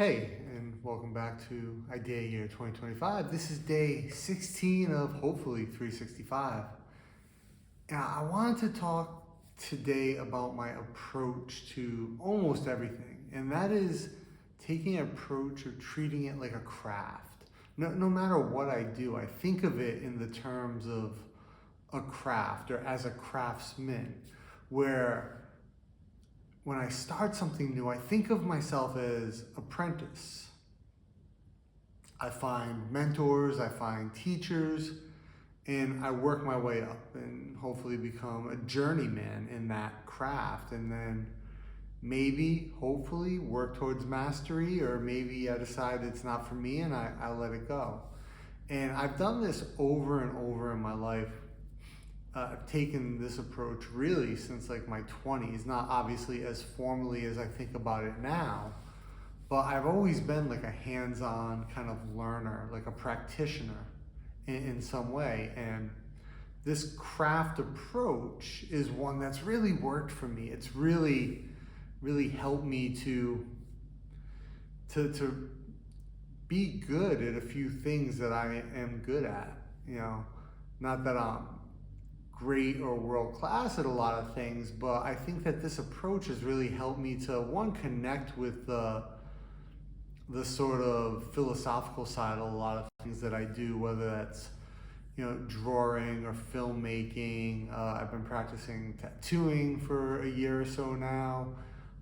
Hey, and welcome back to Idea Year 2025. This is day 16 of hopefully 365. Now, I wanted to talk today about my approach to almost everything, and that is taking an approach of treating it like a craft. No matter what I do, I think of it in the terms of a craft or as a craftsman, where when I start something new, I think of myself as apprentice. I find mentors, I find teachers, and I work my way up and hopefully become a journeyman in that craft. And then maybe, hopefully, work towards mastery, or maybe I decide it's not for me and I let it go. And I've done this over and over in my life. I've taken this approach really since like my 20s, not obviously as formally as I think about it now, but I've always been like a hands-on kind of learner, like a practitioner in some way. And this craft approach is one that's really worked for me. It's really helped me to be good at a few things that I am good at. Not that I'm great or world class at a lot of things, but I think that this approach has really helped me to, one, connect with the sort of philosophical side of a lot of things that I do, whether that's drawing or filmmaking. I've been practicing tattooing for a year or so now,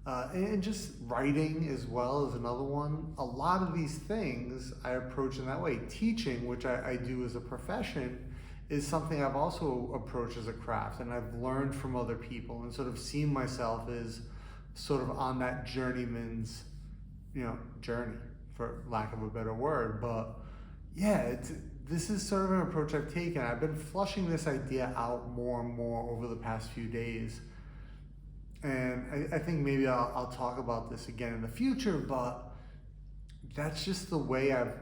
and just writing as well is another one. A lot of these things I approach in that way. Teaching, which I do as a profession, is something I've also approached as a craft, and I've learned from other people and sort of seen myself as sort of on that journeyman's journey, for lack of a better word. But yeah, this is sort of an approach I've taken. I've been flushing this idea out more and more over the past few days. And I think maybe I'll talk about this again in the future, but that's just the way I've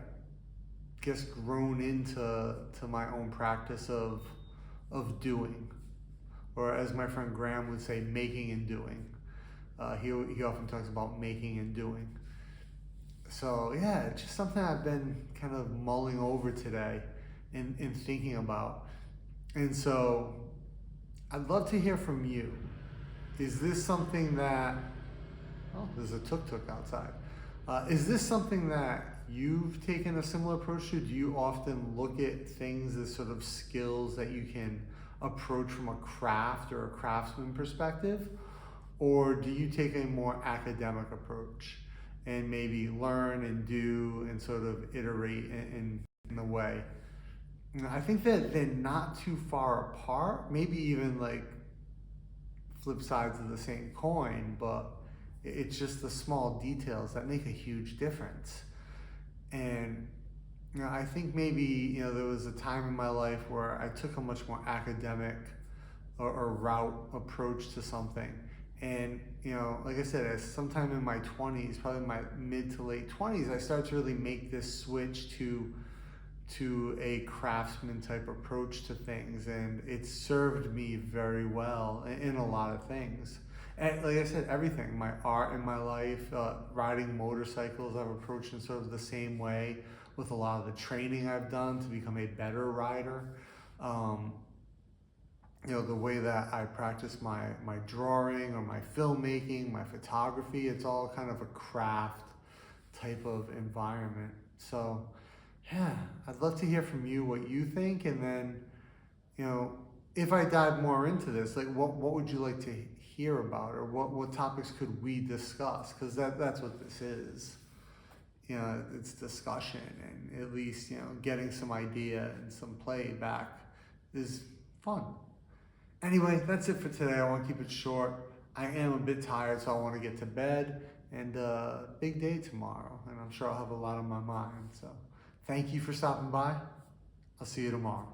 grown into my own practice of doing, or as my friend Graham would say, making and doing. He often talks about making and doing. So yeah, it's just something I've been kind of mulling over today and thinking about. And so I'd love to hear from you. Is this something that, oh, there's a tuk-tuk outside. Is this something that you've taken a similar approach to? Do you often look at things as sort of skills that you can approach from a craft or a craftsman perspective? Or do you take a more academic approach and maybe learn and do and sort of iterate in a way? I think that they're not too far apart, maybe even like flip sides of the same coin, but it's just the small details that make a huge difference. And I think maybe there was a time in my life where I took a much more academic or route approach to something. And like I said, as sometime in my 20s, probably my mid to late 20s, I started to really make this switch to a craftsman type approach to things, and it served me very well in a lot of things. And like I said, everything, my art in my life, riding motorcycles, I've approached in sort of the same way with a lot of the training I've done to become a better rider. The way that I practice my drawing or my filmmaking, my photography, it's all kind of a craft type of environment. So yeah, I'd love to hear from you what you think, and then, if I dive more into this, like what would you like to hear about, or what topics could we discuss? Because that's what this is. It's discussion, and at least, getting some idea and some play back is fun. Anyway, that's it for today. I want to keep it short. I am a bit tired, so I want to get to bed, and big day tomorrow, and I'm sure I'll have a lot on my mind. So thank you for stopping by. I'll see you tomorrow.